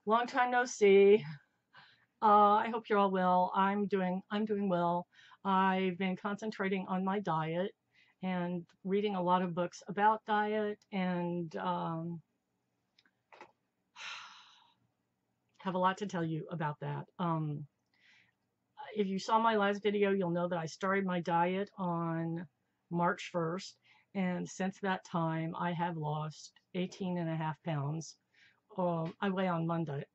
Long time no see. I hope you're all well. I'm doing well. I've been concentrating on my diet and reading a lot of books about diet and have a lot to tell you about that. If you saw my last video, you'll know that I started my diet on March 1st, and since that time, I have lost 18.5 pounds. I weigh on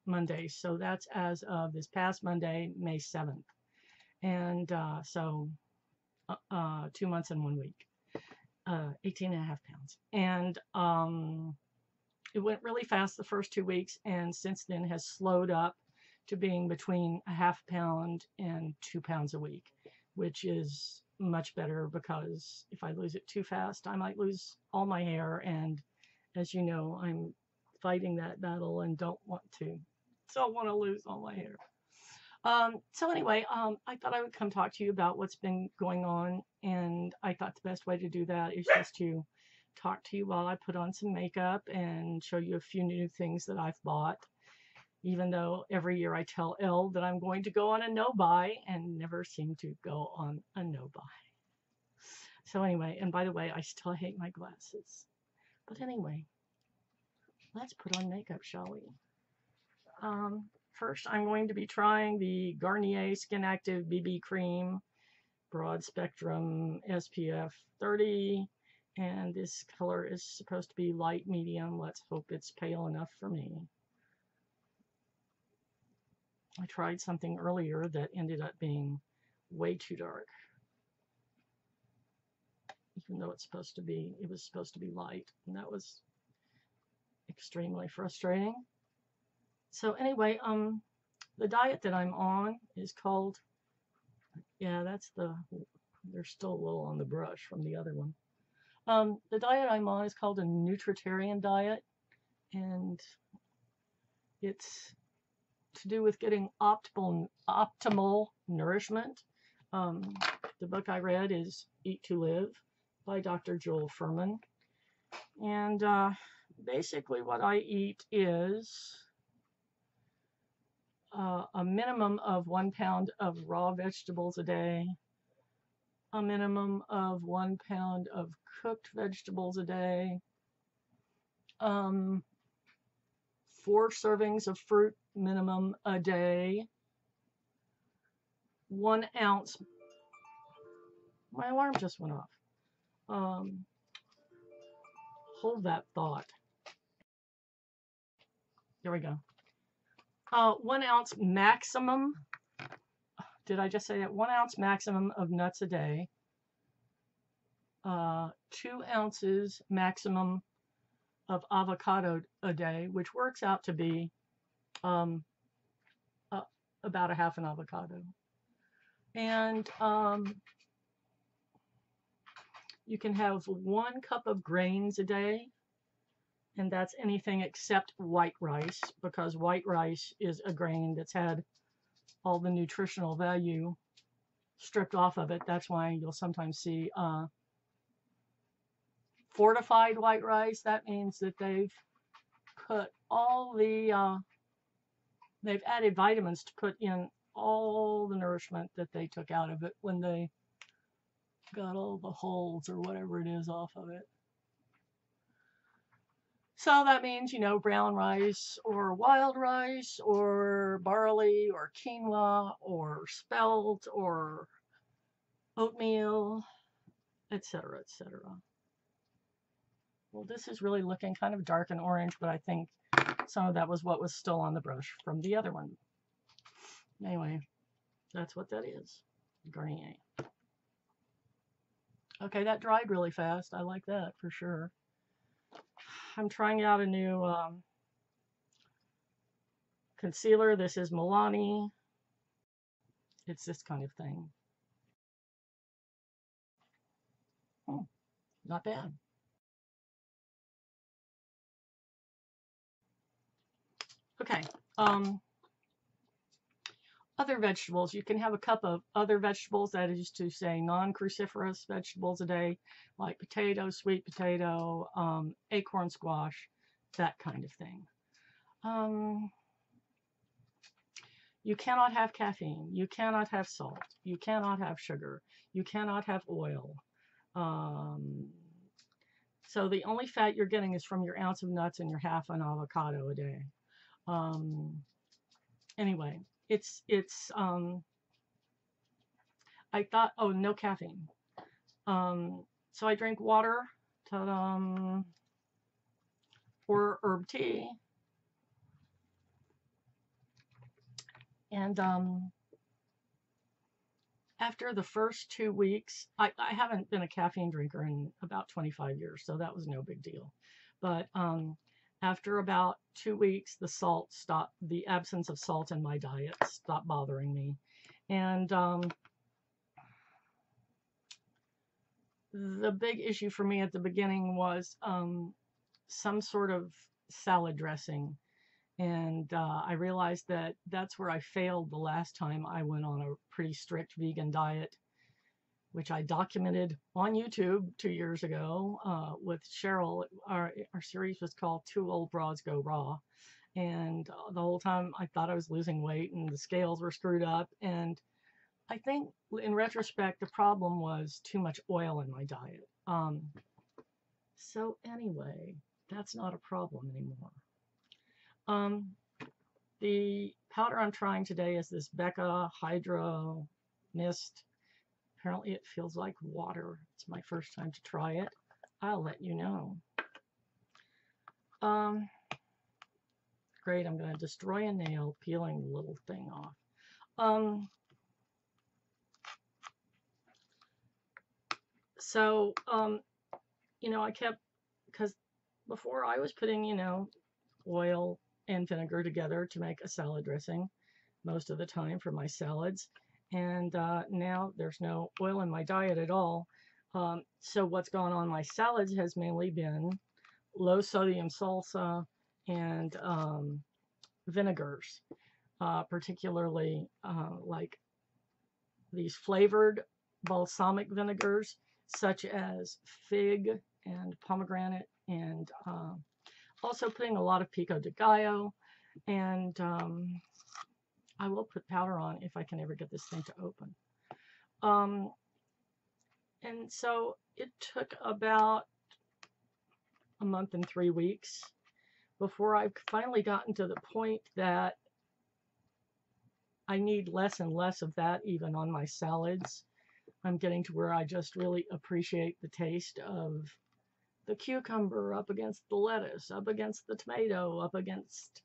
Monday, so that's as of this past Monday, May 7th. And 2 months and 1 week, 18.5 pounds. And it went really fast the first 2 weeks, and since then has slowed up to being between a half pound and 2 pounds a week, which is much better because if I lose it too fast, I might lose all my hair. And as you know, I'm fighting that battle and don't want to lose all my hair. So anyway, I thought I would come talk to you about what's been going on, and I thought the best way to do that is just to talk to you while I put on some makeup and show you a few new things that I've bought, even though every year I tell Elle that I'm going to go on a no-buy and never seem to go on a no-buy. So anyway, and by the way, I still hate my glasses. But anyway, let's put on makeup, shall we? First, I'm going to be trying the Garnier Skin Active BB Cream, broad spectrum, SPF 30, and this color is supposed to be light medium. Let's hope it's pale enough for me. I tried something earlier that ended up being way too dark, even though it was supposed to be light, and that was extremely frustrating. So anyway, the diet that I'm on is called, yeah, they're still a little on the brush from the other one. The diet I'm on is called a nutritarian diet, and it's to do with getting optimal nourishment. The book I read is Eat to Live by Dr. Joel Fuhrman. And basically what I eat is a minimum of 1 pound of raw vegetables a day, a minimum of 1 pound of cooked vegetables a day, 4 servings of fruit minimum a day, 1 ounce. My alarm just went off. Hold that thought. There we go. 1 ounce maximum. Did I just say that? 1 ounce maximum of nuts a day. 2 ounces maximum of avocado a day, which works out to be about a half an avocado. And you can have 1 cup of grains a day, and that's anything except white rice, because white rice is a grain that's had all the nutritional value stripped off of it. That's why you'll sometimes see fortified white rice. That means that they've put all the, they've added vitamins to put in all the nourishment that they took out of it when they got all the hulls or whatever it is off of it. So that means, you know, brown rice or wild rice or barley or quinoa or spelt or oatmeal, etc., etc. Well, this is really looking kind of dark and orange, but I think some of that was what was still on the brush from the other one. Anyway, that's what that is. Garnier. Okay, that dried really fast. I like that for sure. I'm trying out a new concealer. This is Milani. It's this kind of thing. Not bad. Okay. Other vegetables. You can have a cup of other vegetables, that is to say non-cruciferous vegetables a day, like potato, sweet potato, acorn squash, that kind of thing. You cannot have caffeine. You cannot have salt. You cannot have sugar. You cannot have oil. So the only fat you're getting is from your ounce of nuts and your half an avocado a day. Anyway, I thought, oh, no caffeine. So I drink water, or herb tea. And after the first 2 weeks, I haven't been a caffeine drinker in about 25 years, so that was no big deal. But after about 2 weeks, the absence of salt in my diet stopped bothering me. And the big issue for me at the beginning was some sort of salad dressing. And I realized that that's where I failed the last time I went on a pretty strict vegan diet, which I documented on YouTube 2 years ago with Cheryl. Our series was called Two Old Broads Go Raw. And the whole time I thought I was losing weight and the scales were screwed up. And I think in retrospect, the problem was too much oil in my diet. So anyway, that's not a problem anymore. The powder I'm trying today is this Becca Hydro Mist. Apparently it feels like water. It's my first time to try it. I'll let you know. Great, I'm going to destroy a nail peeling the little thing off. You know, because before I was putting, you know, oil and vinegar together to make a salad dressing most of the time for my salads. And now there's no oil in my diet at all. So what's gone on my salads has mainly been low sodium salsa and vinegars, particularly like these flavored balsamic vinegars, such as fig and pomegranate, and also putting a lot of pico de gallo. And I will put powder on if I can ever get this thing to open. And so it took about a month and 3 weeks before I've finally gotten to the point that I need less and less of that even on my salads. I'm getting to where I just really appreciate the taste of the cucumber up against the lettuce, up against the tomato, up against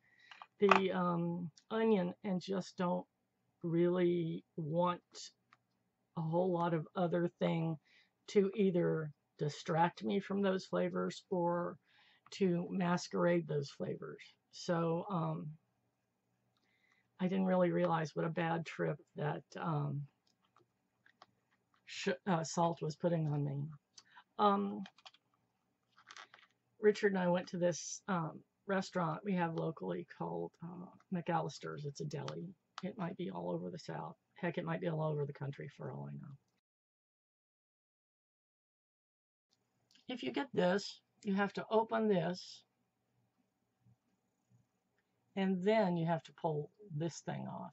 the onion, and just don't really want a whole lot of other thing to either distract me from those flavors or to masquerade those flavors. So I didn't really realize what a bad trip that salt was putting on me. Richard and I went to this restaurant we have locally called McAllister's. It's a deli. It might be all over the South. Heck, it might be all over the country for all I know. If you get this, you have to open this, and then you have to pull this thing off.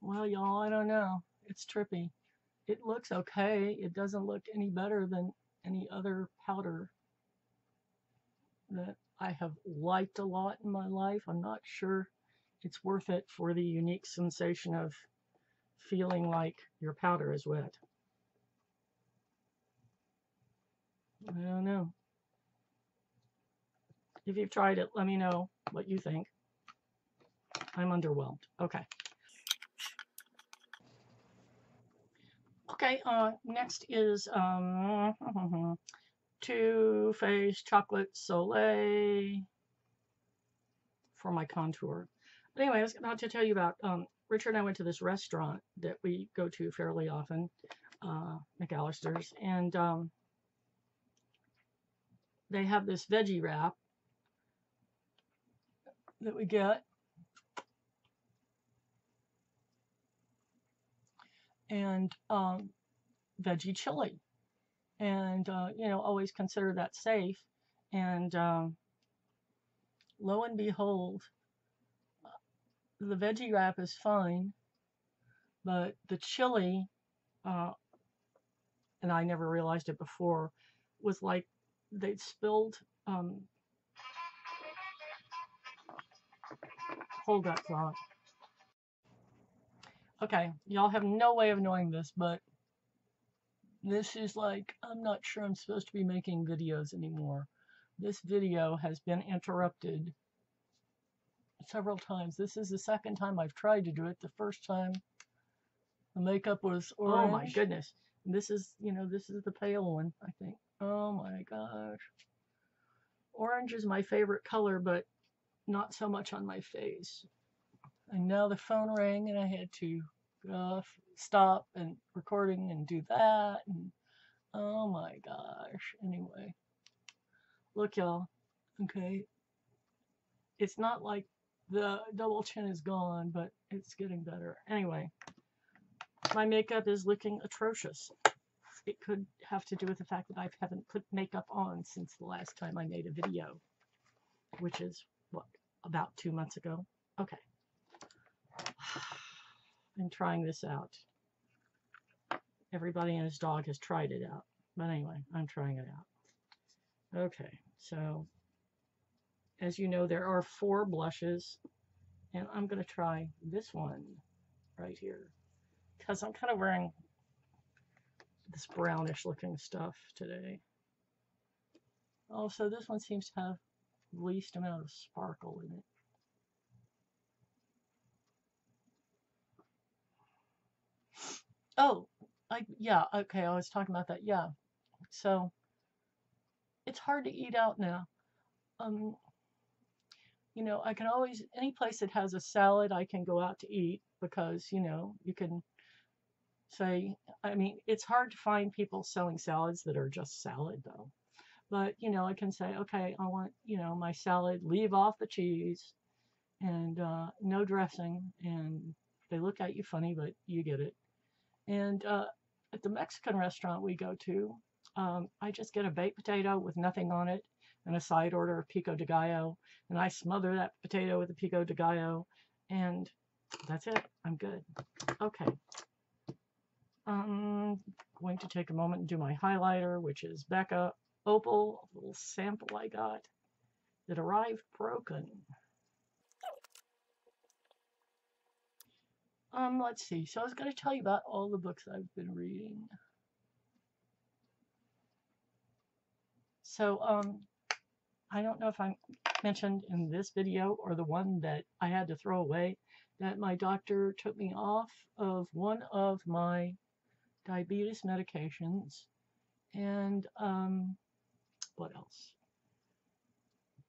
Well, y'all, I don't know. It's trippy. It looks okay. It doesn't look any better than any other powder that I have liked a lot in my life. I'm not sure it's worth it for the unique sensation of feeling like your powder is wet. I don't know. If you've tried it, let me know what you think. I'm underwhelmed. Okay. Okay, next is Too Faced Chocolate Soleil for my contour. But anyway, I was about to tell you about, Richard and I went to this restaurant that we go to fairly often, McAllister's, and they have this veggie wrap that we get. And veggie chili. and you know, always consider that safe. And lo and behold, the veggie wrap is fine, but the chili, uh, and I never realized it before, was like they'd spilled. Hold that thought. Okay, y'all have no way of knowing this, but this is like, I'm not sure I'm supposed to be making videos anymore. This video has been interrupted several times. This is the second time I've tried to do it. The first time the makeup was orange. Oh my goodness. This is, you know, this is the pale one, I think. Oh my gosh. Orange is my favorite color, but not so much on my face. And now the phone rang and I had to stop and recording and do that. And oh my gosh. Anyway, look, y'all. Okay. It's not like the double chin is gone, but it's getting better. Anyway, my makeup is looking atrocious. It could have to do with the fact that I haven't put makeup on since the last time I made a video, which is, what, about 2 months ago? Okay. I'm trying this out. Everybody and his dog has tried it out. But anyway, I'm trying it out. Okay, so as you know, there are 4 blushes, and I'm going to try this one right here because I'm kind of wearing this brownish looking stuff today. Also, this one seems to have the least amount of sparkle in it. Oh, yeah, okay, I was talking about that. Yeah, so it's hard to eat out now. You know, I can always, any place that has a salad, I can go out to eat because, you know, you can say, I mean, it's hard to find people selling salads that are just salad though. But, you know, I can say, okay, I want, you know, my salad, leave off the cheese and no dressing. And they look at you funny, but you get it. And at the Mexican restaurant we go to, I just get a baked potato with nothing on it and a side order of pico de gallo. And I smother that potato with the pico de gallo. And that's it. I'm good. Okay. I'm going to take a moment and do my highlighter, which is Becca Opal, a little sample I got that arrived broken. Let's see. So I was going to tell you about all the books I've been reading. So, I don't know if I mentioned in this video or the one that I had to throw away that my doctor took me off of one of my diabetes medications. And what else?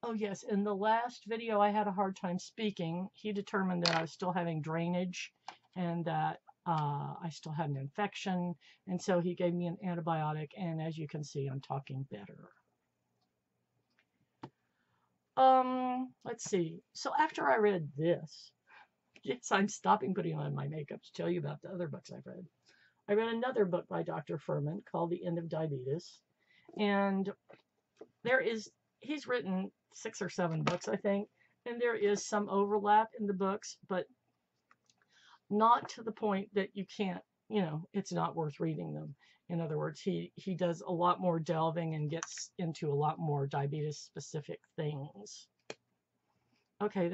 Oh yes, in the last video I had a hard time speaking. He determined that I was still having drainage and that I still had an infection, and so he gave me an antibiotic, and as you can see, I'm talking better. Let's see. So after I read this, yes, I'm stopping putting on my makeup to tell you about the other books I've read. I read another book by Dr. Furman called The End of Diabetes, and he's written 6 or 7 books, I think, and there is some overlap in the books, but not to the point that you can't, you know, it's not worth reading them. In other words, he does a lot more delving and gets into a lot more diabetes specific things. Okay,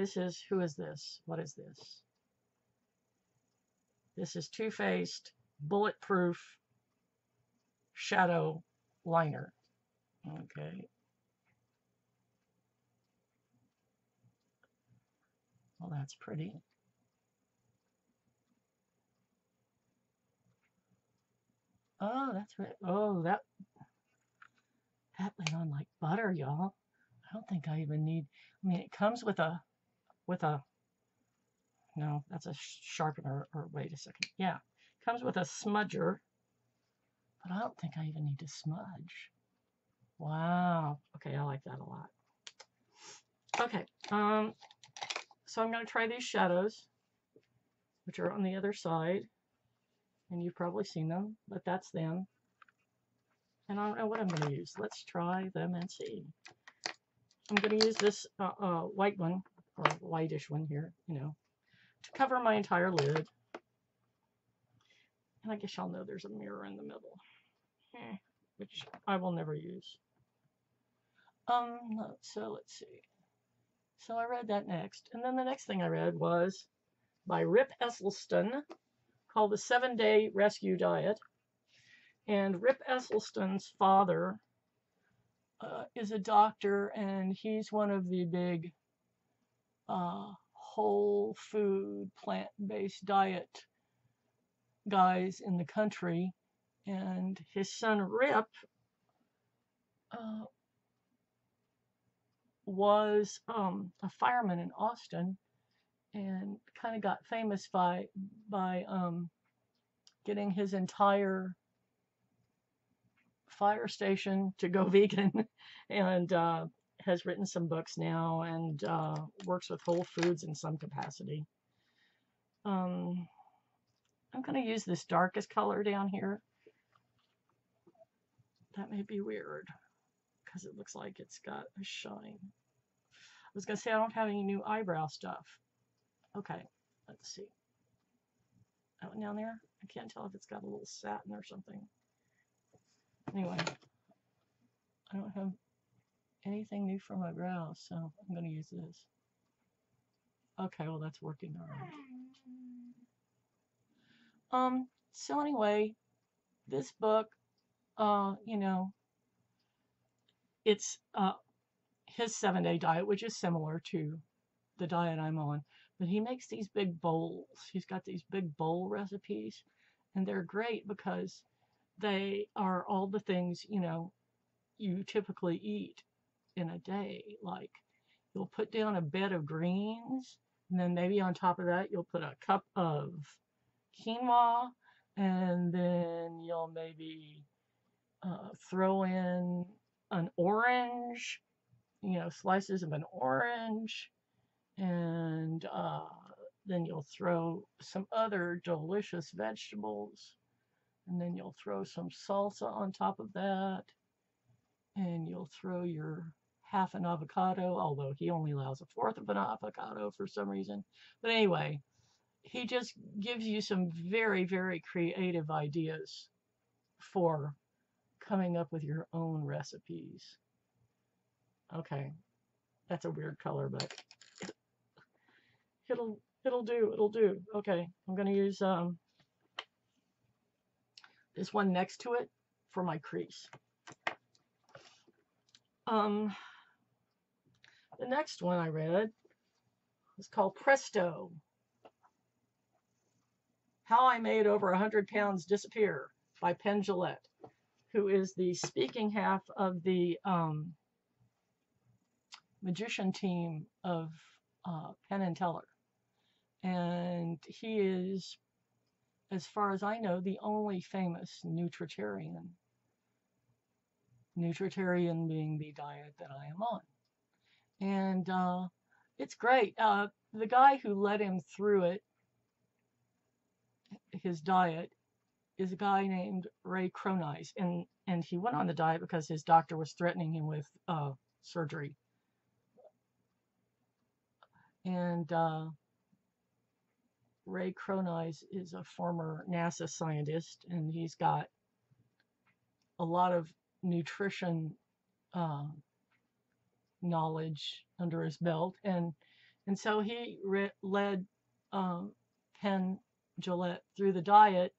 who is this? What is this? This is Too Faced Bulletproof Shadow Liner. Okay. Well, that's pretty. Oh, that's right. Oh, that went on like butter, y'all. I don't think I even need, I mean, it comes with a, no, that's a sharpener, or wait a second. Yeah, it comes with a smudger, but I don't think I even need to smudge. Wow. Okay, I like that a lot. Okay, so I'm going to try these shadows, which are on the other side, and you've probably seen them, but that's them. And I don't know what I'm going to use. Let's try them and see. I'm going to use this white one, or whitish one here, you know, to cover my entire lid. And I guess y'all know there's a mirror in the middle, which I will never use. So let's see. So I read that next. And then the next thing I read was by Rip Esselstyn, called The 7-Day Rescue Diet. And Rip Esselstyn's father is a doctor, and he's one of the big whole food, plant-based diet guys in the country. And his son Rip was a fireman in Austin, and kind of got famous by getting his entire fire station to go vegan, and has written some books now, and works with Whole Foods in some capacity. I'm going to use this darkest color down here. That may be weird because it looks like it's got a shine. I was going to say I don't have any new eyebrow stuff. Okay, let's see. That one down there? I can't tell if it's got a little satin or something. Anyway, I don't have anything new for my brows, so I'm going to use this. Okay, well, that's working all right. So anyway, this book, you know, it's his 7-day diet, which is similar to the diet I'm on, but he makes these big bowls. He's got these big bowl recipes, and they're great because they are all the things, you know, you typically eat in a day. Like, you'll put down a bed of greens, and then maybe on top of that you'll put a cup of quinoa, and then you'll maybe throw in an orange, you know, slices of an orange, and then you'll throw some other delicious vegetables, and then you'll throw some salsa on top of that, and you'll throw your half an avocado, although he only allows a fourth of an avocado for some reason. But anyway, he just gives you some very, very creative ideas for coming up with your own recipes. Okay, that's a weird color, but it'll do. Okay, I'm gonna use this one next to it for my crease. The next one I read was called Presto: How I Made Over 100 Pounds Disappear by Penn Jillette, who is the speaking half of the magician team of Penn and Teller. And he is, as far as I know, the only famous nutritarian. Nutritarian being the diet that I am on. And it's great. The guy who led him through it, his diet, is a guy named Ray Cronice, and he went on the diet because his doctor was threatening him with surgery. And Ray Cronice is a former NASA scientist, and he's got a lot of nutrition knowledge under his belt, and so he led Penn Jillette through the diet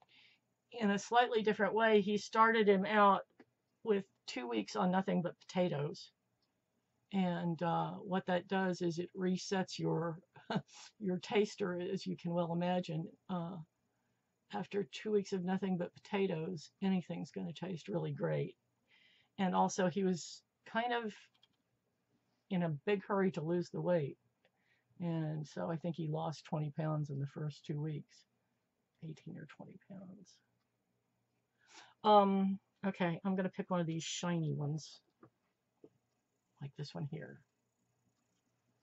in a slightly different way. He started him out with 2 weeks on nothing but potatoes, and what that does is it resets your your taster, as you can well imagine. After 2 weeks of nothing but potatoes, anything's going to taste really great. And also, he was kind of in a big hurry to lose the weight, and so I think he lost 20 pounds in the first 2 weeks, 18 or 20 pounds. Okay, I'm going to pick one of these shiny ones, like this one here,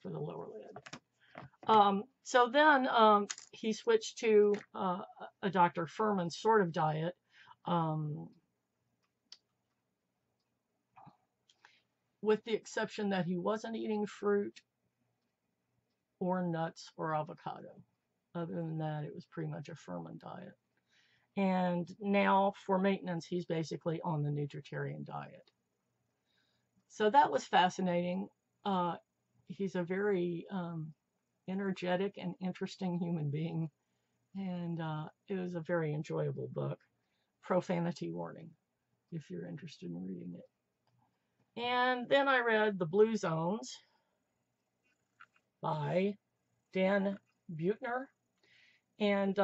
for the lower lid. So then he switched to a Dr. Furman sort of diet, with the exception that he wasn't eating fruit or nuts or avocado. Other than that, it was pretty much a Furman diet. And now for maintenance, he's basically on the nutritarian diet. So that was fascinating. He's a very energetic and interesting human being. And it was a very enjoyable book. Profanity warning, if you're interested in reading it. And then I read The Blue Zones by Dan Buettner. And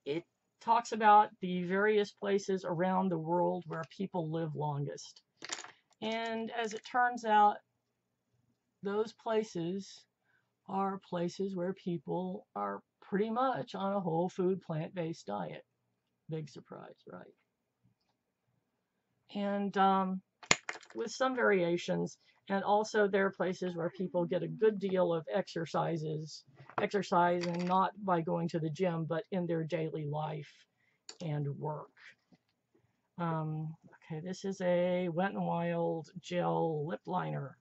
it talks about the various places around the world where people live longest. And as it turns out, those places are places where people are pretty much on a whole food, plant-based diet. Big surprise, right? And with some variations, and also there are places where people get a good deal of exercise, and not by going to the gym, but in their daily life and work. Okay, this is a Wet n Wild gel lip liner.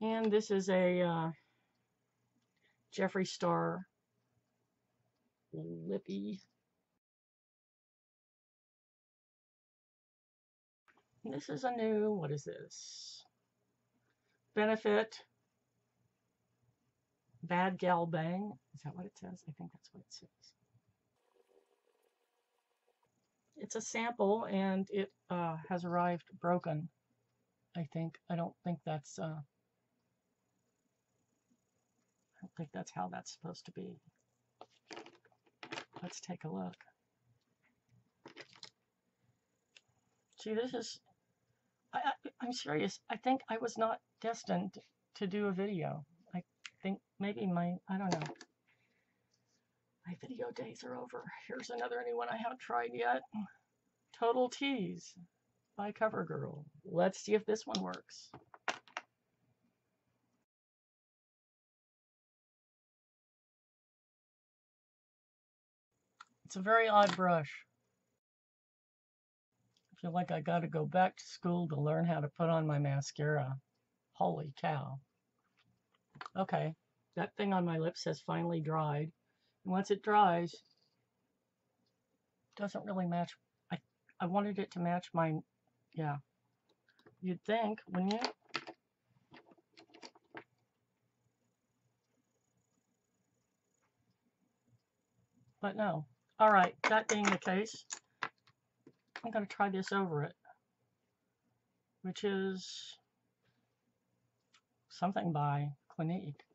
And this is a Jeffree Star lippy. And this is a new, what is this? Benefit Bad Gal Bang. Is that what it says? I think that's what it says. It's a sample, and it has arrived broken, I think. I don't think that's how that's supposed to be. Let's take a look. See, this is, I'm serious. I think I was not destined to do a video. I think maybe I don't know. My video days are over. Here's another new one I haven't tried yet. Total Tease by CoverGirl. Let's see if this one works. It's a very odd brush. I feel like I got to go back to school to learn how to put on my mascara. Holy cow. Okay, that thing on my lips has finally dried. And once it dries, it doesn't really match. I wanted it to match my, yeah. You'd think, wouldn't you? But no. All right, that being the case, I'm going to try this over it, which is something by Clinique.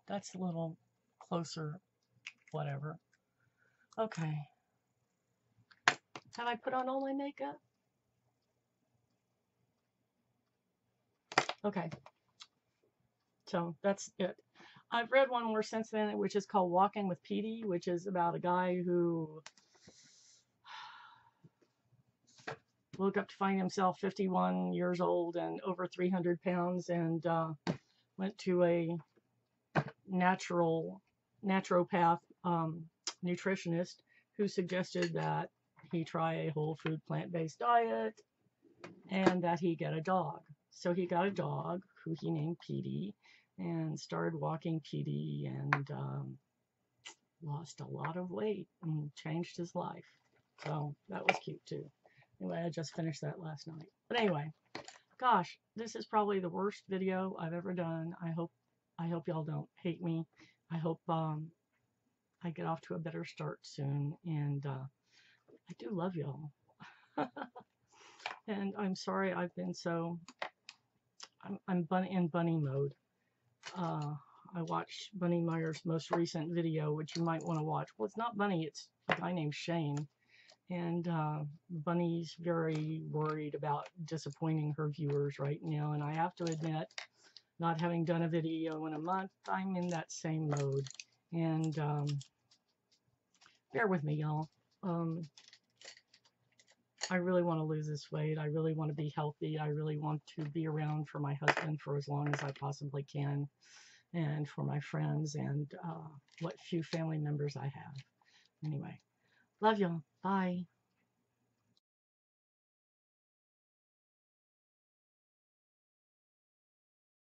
That's a little closer, whatever. Okay. Have I put on all my makeup? Okay. So that's it. I've read one more since then, which is called Walking with Petey, which is about a guy who woke up to find himself 51 years old and over 300 pounds, and went to a naturopath nutritionist who suggested that he try a whole food plant-based diet and that he get a dog. So he got a dog who he named Petey and started walking Petey, and lost a lot of weight and changed his life. So that was cute too. Anyway, I just finished that last night. But anyway, gosh, this is probably the worst video I've ever done. I hope y'all don't hate me. I hope I get off to a better start soon. And I do love y'all. And I'm sorry I've been so, I'm in bunny mode. I watched Bunny Meyer's most recent video, which you might want to watch. Well, it's not Bunny, it's a guy named Shane. And Bunny's very worried about disappointing her viewers right now. And I have to admit, not having done a video in a month, I'm in that same mode. And bear with me, y'all. I really want to lose this weight. I really want to be healthy. I really want to be around for my husband for as long as I possibly can. and for my friends and what few family members I have. Anyway, love y'all. Bye.